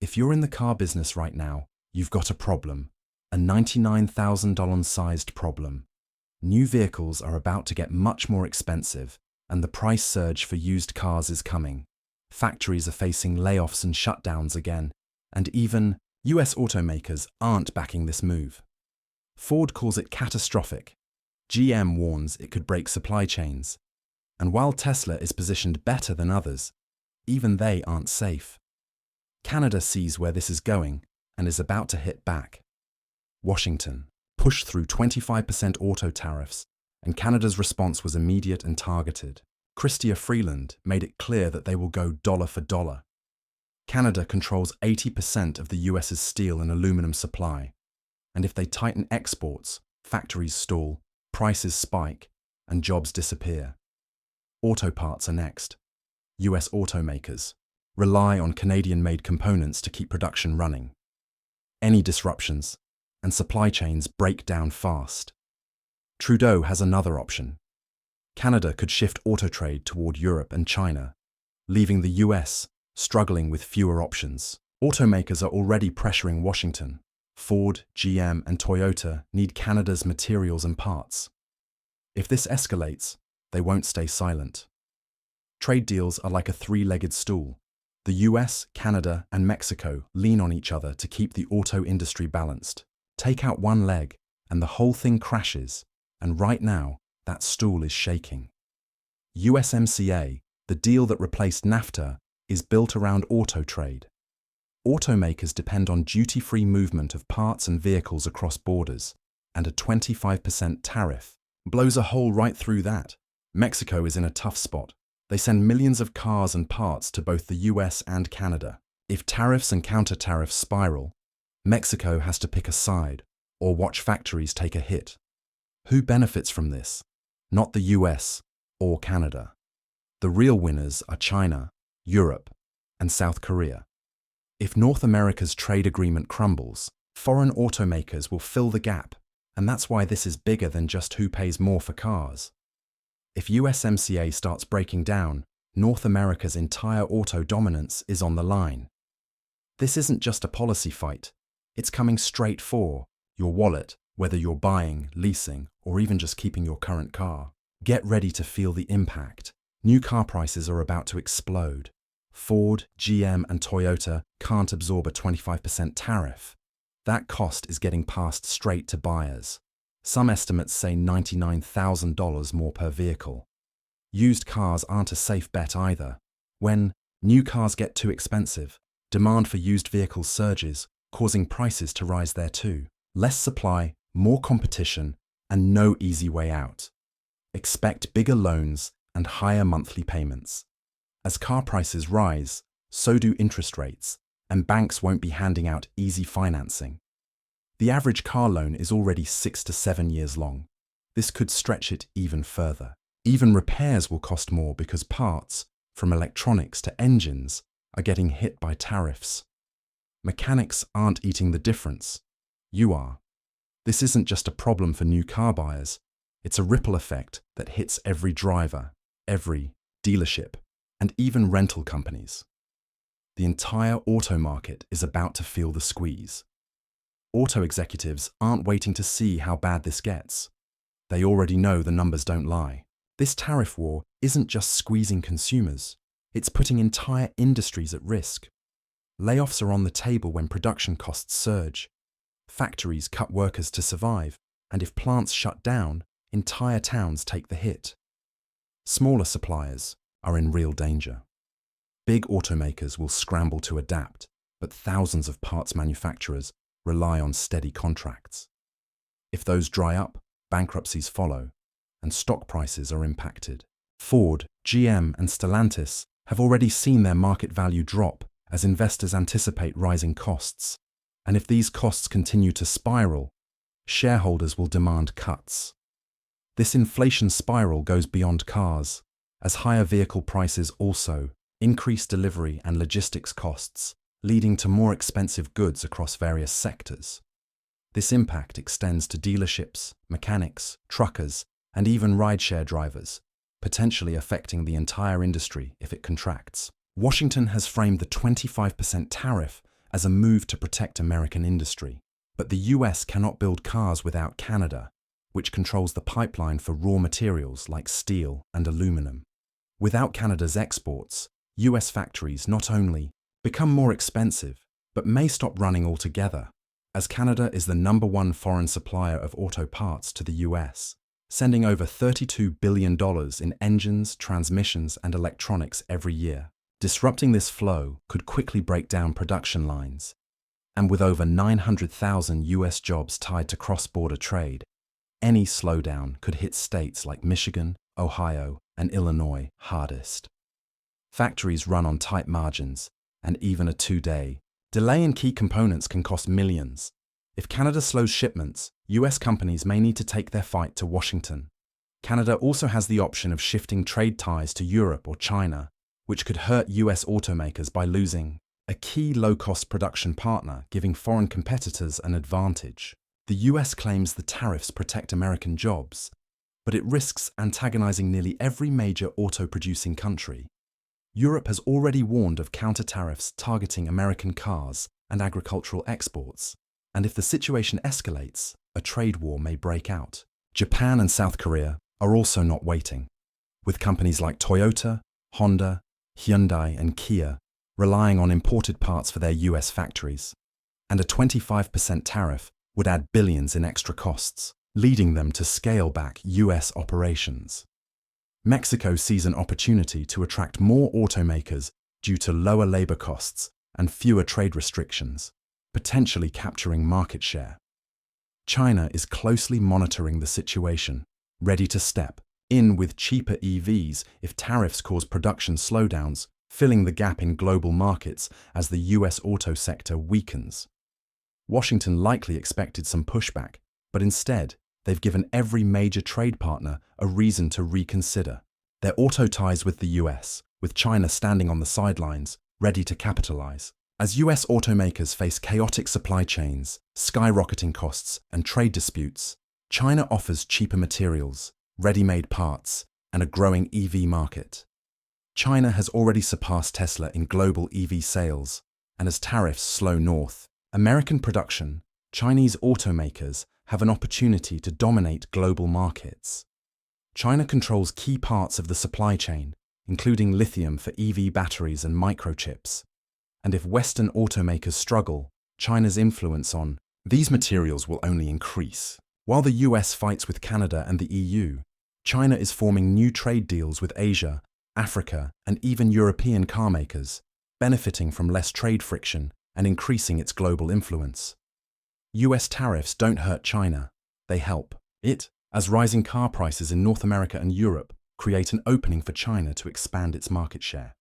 If you're in the car business right now, you've got a problem, a $99,000-sized problem. New vehicles are about to get much more expensive, and the price surge for used cars is coming. Factories are facing layoffs and shutdowns again, and even US automakers aren't backing this move. Ford calls it catastrophic. GM warns it could break supply chains. And while Tesla is positioned better than others, even they aren't safe. Canada sees where this is going and is about to hit back. Washington pushed through 25% auto tariffs, and Canada's response was immediate and targeted. Chrystia Freeland made it clear that they will go dollar for dollar. Canada controls 80% of the US's steel and aluminum supply, and if they tighten exports, factories stall, prices spike, and jobs disappear. Auto parts are next. US automakers rely on Canadian-made components to keep production running. Any disruptions, and supply chains break down fast. Trudeau has another option. Canada could shift auto trade toward Europe and China, leaving the US struggling with fewer options. Automakers are already pressuring Washington. Ford, GM, and Toyota need Canada's materials and parts. If this escalates, they won't stay silent. Trade deals are like a three-legged stool. The US, Canada, and Mexico lean on each other to keep the auto industry balanced. Take out one leg, and the whole thing crashes, and right now, that stool is shaking. USMCA, the deal that replaced NAFTA, is built around auto trade. Automakers depend on duty-free movement of parts and vehicles across borders, and a 25% tariff blows a hole right through that. Mexico is in a tough spot. They send millions of cars and parts to both the US and Canada. If tariffs and counter-tariffs spiral, Mexico has to pick a side or watch factories take a hit. Who benefits from this? Not the US or Canada. The real winners are China, Europe, and South Korea. If North America's trade agreement crumbles, foreign automakers will fill the gap, and that's why this is bigger than just who pays more for cars. If USMCA starts breaking down, North America's entire auto dominance is on the line. This isn't just a policy fight. It's coming straight for your wallet, whether you're buying, leasing, or even just keeping your current car. Get ready to feel the impact. New car prices are about to explode. Ford, GM, and Toyota can't absorb a 25% tariff. That cost is getting passed straight to buyers. Some estimates say $99,000 more per vehicle. Used cars aren't a safe bet either. When new cars get too expensive, demand for used vehicles surges, causing prices to rise there too. Less supply, more competition, and no easy way out. Expect bigger loans and higher monthly payments. As car prices rise, so do interest rates, and banks won't be handing out easy financing. The average car loan is already 6 to 7 years long. This could stretch it even further. Even repairs will cost more because parts, from electronics to engines, are getting hit by tariffs. Mechanics aren't eating the difference. You are. This isn't just a problem for new car buyers. It's a ripple effect that hits every driver, every dealership, and even rental companies. The entire auto market is about to feel the squeeze. Auto executives aren't waiting to see how bad this gets. They already know the numbers don't lie. This tariff war isn't just squeezing consumers, it's putting entire industries at risk. Layoffs are on the table when production costs surge. Factories cut workers to survive, and if plants shut down, entire towns take the hit. Smaller suppliers are in real danger. Big automakers will scramble to adapt, but thousands of parts manufacturers rely on steady contracts. If those dry up, bankruptcies follow, and stock prices are impacted. Ford, GM, and Stellantis have already seen their market value drop as investors anticipate rising costs. And if these costs continue to spiral, shareholders will demand cuts. This inflation spiral goes beyond cars, as higher vehicle prices also increase delivery and logistics costs, leading to more expensive goods across various sectors. This impact extends to dealerships, mechanics, truckers, and even rideshare drivers, potentially affecting the entire industry if it contracts. Washington has framed the 25% tariff as a move to protect American industry. But the US cannot build cars without Canada, which controls the pipeline for raw materials like steel and aluminum. Without Canada's exports, US factories not only become more expensive, but may stop running altogether, as Canada is the #1 foreign supplier of auto parts to the US, sending over $32 billion in engines, transmissions, and electronics every year. Disrupting this flow could quickly break down production lines, and with over 900,000 US jobs tied to cross-border trade, any slowdown could hit states like Michigan, Ohio, and Illinois hardest. Factories run on tight margins, and even a 2-day delay in key components can cost millions. If Canada slows shipments, US companies may need to take their fight to Washington. Canada also has the option of shifting trade ties to Europe or China, which could hurt US automakers by losing a key low-cost production partner, giving foreign competitors an advantage. The US claims the tariffs protect American jobs, but it risks antagonizing nearly every major auto-producing country. Europe has already warned of counter-tariffs targeting American cars and agricultural exports, and if the situation escalates, a trade war may break out. Japan and South Korea are also not waiting, with companies like Toyota, Honda, Hyundai, and Kia relying on imported parts for their US factories, and a 25% tariff would add billions in extra costs, leading them to scale back US operations. Mexico sees an opportunity to attract more automakers due to lower labor costs and fewer trade restrictions, potentially capturing market share. China is closely monitoring the situation, ready to step in with cheaper EVs if tariffs cause production slowdowns, filling the gap in global markets as the US auto sector weakens. Washington likely expected some pushback, but instead, they've given every major trade partner a reason to reconsider their auto ties with the US, with China standing on the sidelines, ready to capitalize. As US automakers face chaotic supply chains, skyrocketing costs, and trade disputes, China offers cheaper materials, ready-made parts, and a growing EV market. China has already surpassed Tesla in global EV sales, and as tariffs slow north, American production, Chinese automakers have an opportunity to dominate global markets. China controls key parts of the supply chain, including lithium for EV batteries and microchips. And if Western automakers struggle, China's influence on these materials will only increase. While the US fights with Canada and the EU, China is forming new trade deals with Asia, Africa, and even European carmakers, benefiting from less trade friction and increasing its global influence. US tariffs don't hurt China, they help it, as rising car prices in North America and Europe create an opening for China to expand its market share.